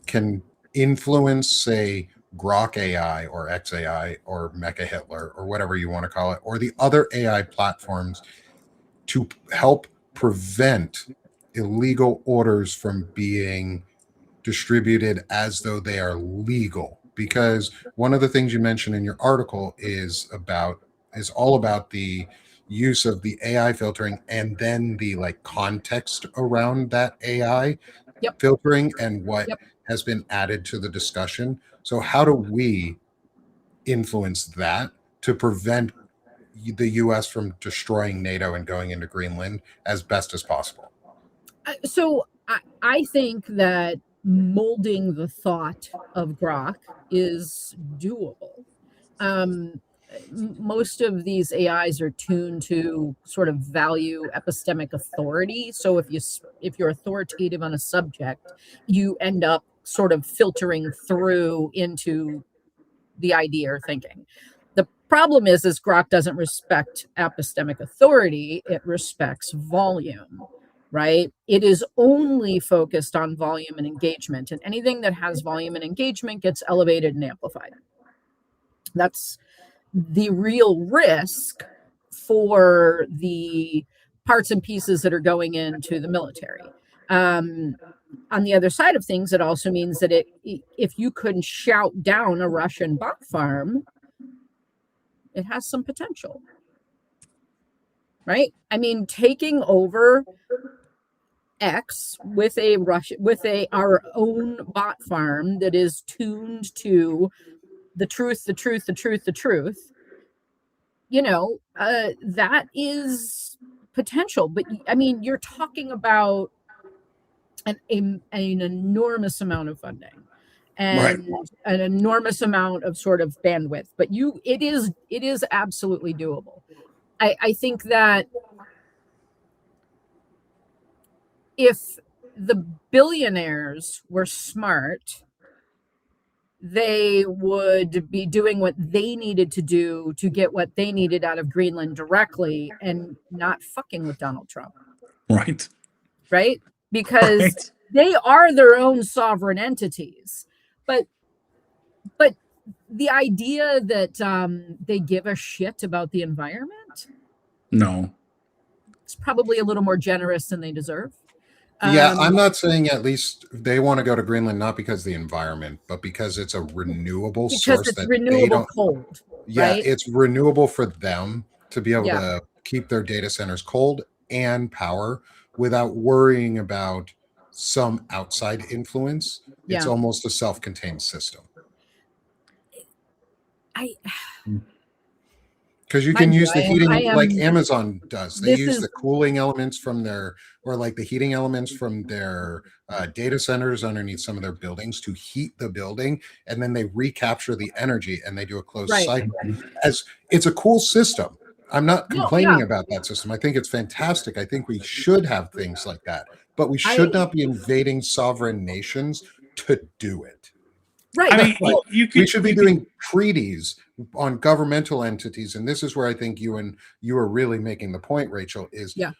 can influence, say, Grok AI or XAI or Mecha Hitler or whatever you want to call it, or the other AI platforms, to help prevent illegal orders from being distributed as though they are legal. Because one of the things you mentioned in your article is all about the use of the AI filtering and then the like context around that AI Yep. filtering and what Yep. has been added to the discussion. So how do we influence that to prevent the US from destroying NATO and going into Greenland as best as possible? So I think that molding the thought of Grok is doable. Most of these AIs are tuned to sort of value epistemic authority. So if you're authoritative on a subject, you end up sort of filtering through into the idea or thinking. The problem is Grok doesn't respect epistemic authority; it respects volume. Right? It is only focused on volume and engagement, and anything that has volume and engagement gets elevated and amplified. That's the real risk for the parts and pieces that are going into the military. On the other side of things, it also means that if you can shout down a Russian bot farm, it has some potential. Right? I mean, taking over X with our own bot farm that is tuned to the truth, that is potential. But I mean, you're talking about an enormous amount of funding and an enormous amount of sort of bandwidth. But it is absolutely doable. I think that if the billionaires were smart, they would be doing what they needed to do to get what they needed out of Greenland directly and not fucking with Donald Trump. Right? Because they are their own sovereign entities. But the idea that they give a shit about the environment? No. It's probably a little more generous than they deserve. Yeah, I'm not saying at least they want to go to Greenland not because of the environment, but because it's a renewable source it's that renewable they don't. cold. Yeah, right? It's renewable for them to be able Yeah. to keep their data centers cold and power without worrying about some outside influence. It's Yeah. almost a self-contained system. Because you can Mind you, use the heating like am- Amazon does. They this use is- the cooling elements from their, or like the heating elements from their data centers underneath some of their buildings to heat the building, and then they recapture the energy and they do a closed Right. cycle. As it's a cool system. I'm not No, complaining yeah. about that system. I think it's fantastic. I think we should have things like that, but we should not be invading sovereign nations to do it. Right. I mean, Well, We should be doing treaties on governmental entities, and this is where I think you are really making the point, Rachel, is Yeah.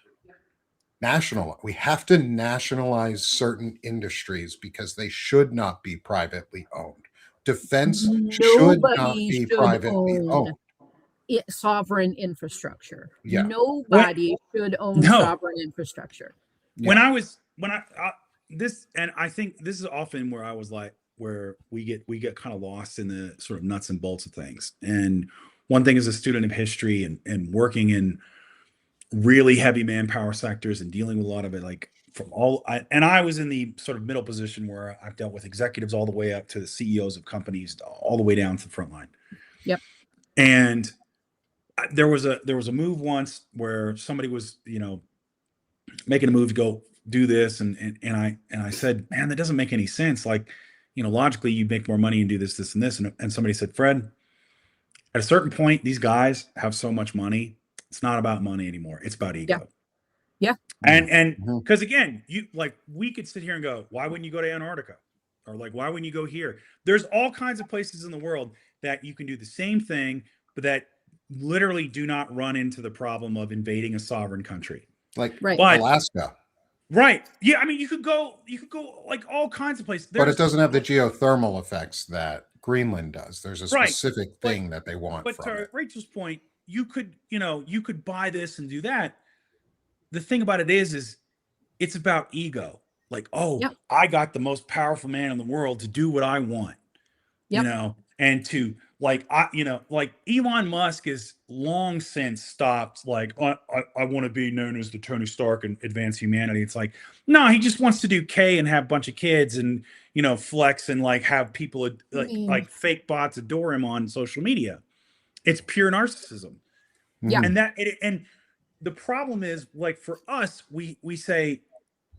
national. We have to nationalize certain industries because they should not be privately owned. Defense should not Nobody be should privately own owned. sovereign infrastructure. Yeah. Nobody should own No. sovereign infrastructure. When I this, and I think this is often where I was like, where we get kind of lost in the sort of nuts and bolts of things. And one thing as a student of history and working in really heavy manpower sectors and dealing with a lot of it, like I was in the sort of middle position where I've dealt with executives all the way up to the CEOs of companies, all the way down to the front line. Yep. And there was a move once where somebody was, making a move to go do this, and I said, man, that doesn't make any sense. Like, logically, you make more money and do this, and this. And somebody said, Fred, at a certain point, these guys have so much money, it's not about money anymore. It's about ego. Yeah. And because again, we could sit here and go, why wouldn't you go to Antarctica? Or like, why wouldn't you go here? There's all kinds of places in the world that you can do the same thing, but that literally do not run into the problem of invading a sovereign country. Like Right. Alaska. Right. Yeah. I mean, you could go like all kinds of places. But it doesn't have the geothermal effects that Greenland does. There's a specific thing that they want. But from to it. Rachel's point, you could buy this and do that. The thing about it is it's about ego. Like, oh, Yep. I got the most powerful man in the world to do what I want, Yep. and to like, like Elon Musk is long since stopped. Like, I want to be known as the Tony Stark and advance humanity. It's like, no, he just wants to do K and have a bunch of kids and, flex and like have people like fake bots adore him on social media. It's pure narcissism. Yeah. Mhm. And and the problem is, like, for us, we say,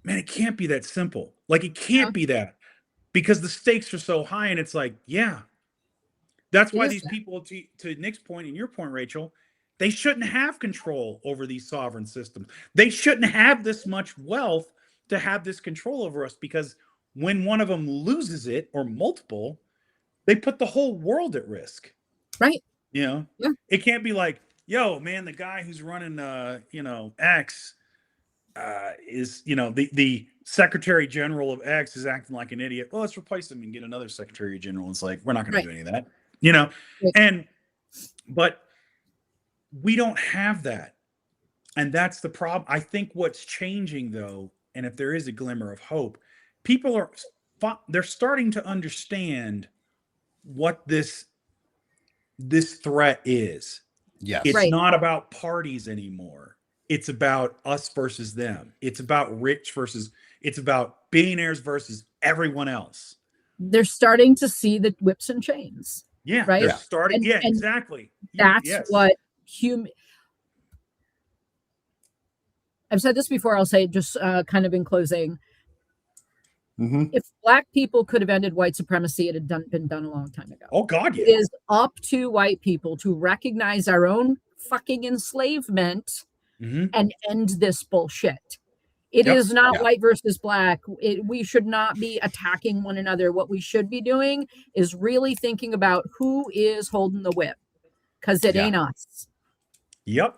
man, it can't be that simple. Like, it can't be that, because the stakes are so high. And it's like, yeah, that's It why is these that. people, to Nick's point and your point, Rachel, they shouldn't have control over these sovereign systems. They shouldn't have this much wealth to have this control over us, because when one of them loses it, or multiple, they put the whole world at risk. Right. Yeah. It can't be like, yo, man, the guy who's running, X, is, the Secretary General of X is acting like an idiot. Well, let's replace him and get another Secretary General. It's like, we're not going to do any of that, Right. But we don't have that. And that's the problem. I think what's changing, though, and if there is a glimmer of hope, people they're starting to understand what this threat is. Yes. It's Right. not about parties anymore. It's about us versus them. It's about it's about billionaires versus everyone else. They're starting to see the whips and chains. Yeah. Right. They're starting. And- yeah, and exactly. That's Yes. what I've said this before. I'll say it just kind of in closing. Mhm. If Black people could have ended white supremacy, it had been done a long time ago. Oh, God, yeah. It is up to white people to recognize our own fucking enslavement Mhm. and end this bullshit. It Yep. is not Yeah. white versus Black. We should not be attacking one another. What we should be doing is really thinking about who is holding the whip, because it Yeah. ain't us. Yep.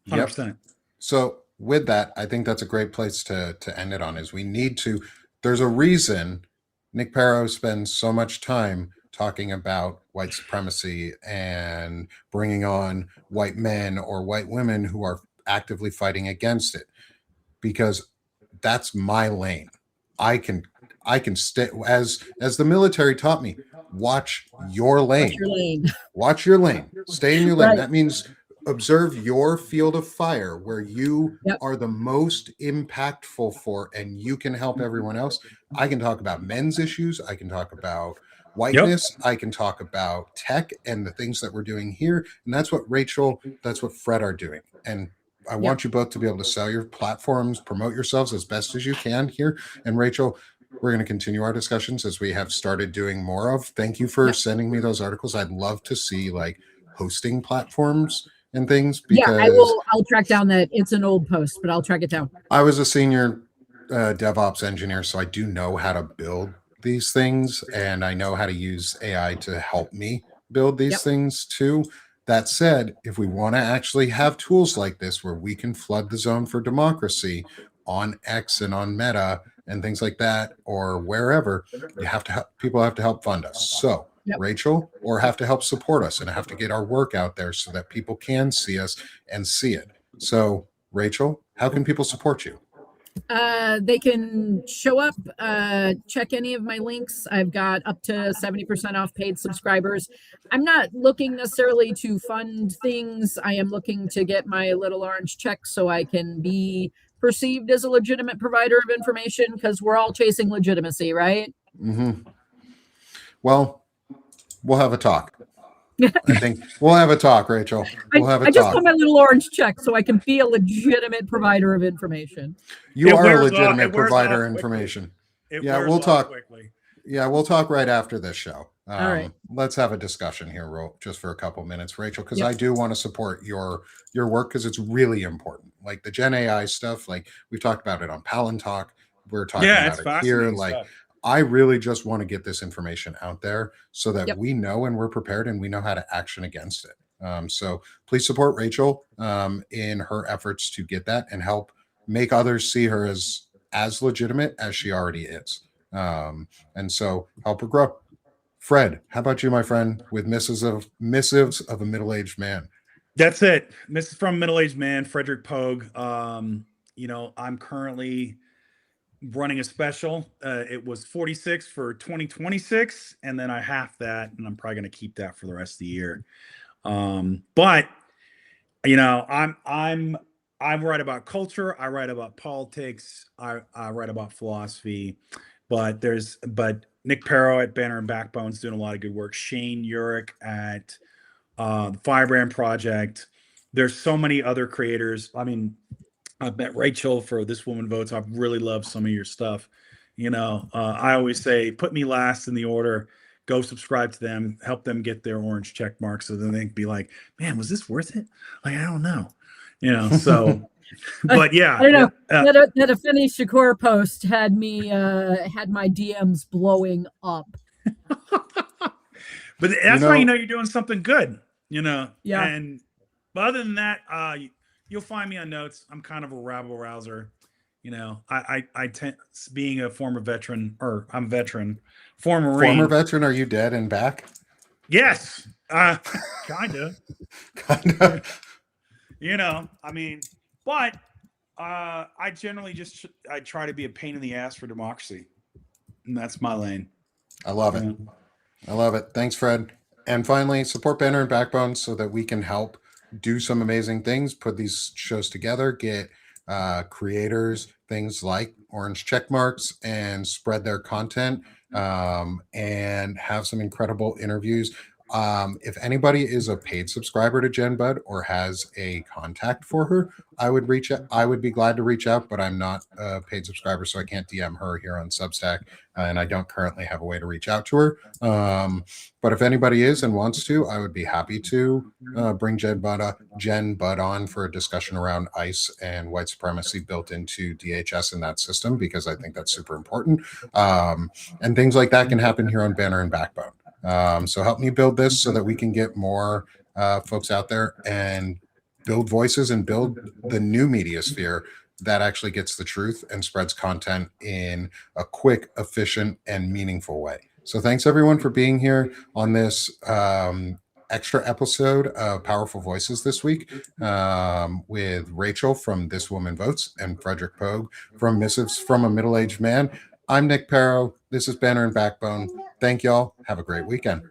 Yep. 100%. So with that, I think that's a great place to end it on. Is we need to. There's a reason Nick Parrow spends so much time talking about white supremacy and bringing on white men or white women who are actively fighting against it, because that's my lane. I can stay, as the military taught me, watch your lane. What's your lane? Watch your lane. Stay in your lane. Right. That means observe your field of fire where you Yep. are the most impactful for, and you can help everyone else. I can talk about men's issues. I can talk about whiteness. I can talk about tech and the things that we're doing here. And that's what Rachel, that's what Fred are doing. And I want you both to be able to sell your platforms, promote yourselves as best as you can here. And Rachel, we're going to continue our discussions as we have started doing more of. Thank you for sending me those articles. I'd love to see like hosting platforms and things, because I'll track down that. It's an old post, but I'll track it down. I was a senior DevOps engineer, so I do know how to build these things, and I know how to use AI to help me build these things too. That said, if we want to actually have tools like this where we can flood the zone for democracy on X and on Meta and things like that, or wherever, people have to help fund us. So Rachel, or have to help support us and have to get our work out there so that people can see us and see it. So Rachel, how can people support you? They can show up, check any of my links. I've got up to 70% off paid subscribers. I'm not looking necessarily to fund things. I am looking to get my little orange check so I can be perceived as a legitimate provider of information, because we're all chasing legitimacy, right? Mm-hmm. Well, we'll have a talk. I think we'll have a talk, Rachel. We'll have a I just talk. want my little orange check so I can be a legitimate provider of information. You are a wears off- legitimate it wears provider off of quickly. information. It Yeah, wears we'll off talk. quickly. Yeah, we'll talk right after this show. All right. Let's have a discussion here, just for a couple minutes, Rachel, because Yep. I do want to support your work, because it's really important. Like the GenAI stuff, like we've talked about it on Palin Talk. We're talking it's about it here. fascinating Like stuff. I really just want to get this information out there so that Yep. we know and we're prepared and we know how to action against it. So please support Rachel in her efforts to get that and help make others see her as legitimate as she already is. And so help her grow. Fred, how about you, my friend, with missives of a middle-aged man? That's it. This is from Middle-Aged Man, Frederick Pogue. I'm currently running a special. It was 46 for 2026, and then I half that, and I'm probably going to keep that for the rest of the year. But I write about culture, I write about politics, I write about philosophy, but Nick Perro at Banner and Backbone's doing a lot of good work. Shane Urich at the Firebrand Project. There's so many other creators. I mean, I've met Rachel for This Woman Votes. I've really loved some of your stuff. I always say, put me last in the order. Go subscribe to them, help them get their orange check mark, so then they can be like, man, was this worth it? Like, I don't know. So, but yeah. I don't know. That Afeni Shakur post had me, had my DMs blowing up. But that's why you're doing something good, Yeah. But other than that, you'll find me on Notes. I'm kind of a rabble rouser. I tend, being a former veteran, or I'm veteran, former Marine. Former veteran, are you dead and back? Yes. Kind of. I mean, but I generally I try to be a pain in the ass for democracy. And that's my lane. I love it. I love it. Thanks, Fred. And finally, support Banner and Backbone so that we can help do some amazing things, put these shows together, get creators things like orange check marks, and spread their content, and have some incredible interviews. If anybody is a paid subscriber to Jen Bud or has a contact for her, I would be glad to reach out, but I'm not a paid subscriber, so I can't DM her here on Substack, and I don't currently have a way to reach out to her. But if anybody is and wants to, I would be happy to bring Jen Bud on for a discussion around ICE and white supremacy built into DHS in that system, because I think that's super important. And things like that can happen here on Banner and Backbone. So help me build this so that we can get more folks out there and build voices and build the new media sphere that actually gets the truth and spreads content in a quick, efficient, and meaningful way. So thanks everyone for being here on this extra episode of Powerful Voices this week, with Rachel from This Woman Votes and Frederick Pogue from Missives from a Middle-Aged Man. I'm Nick Perro. This is Banner and Backbone. Thank y'all. Have a great weekend.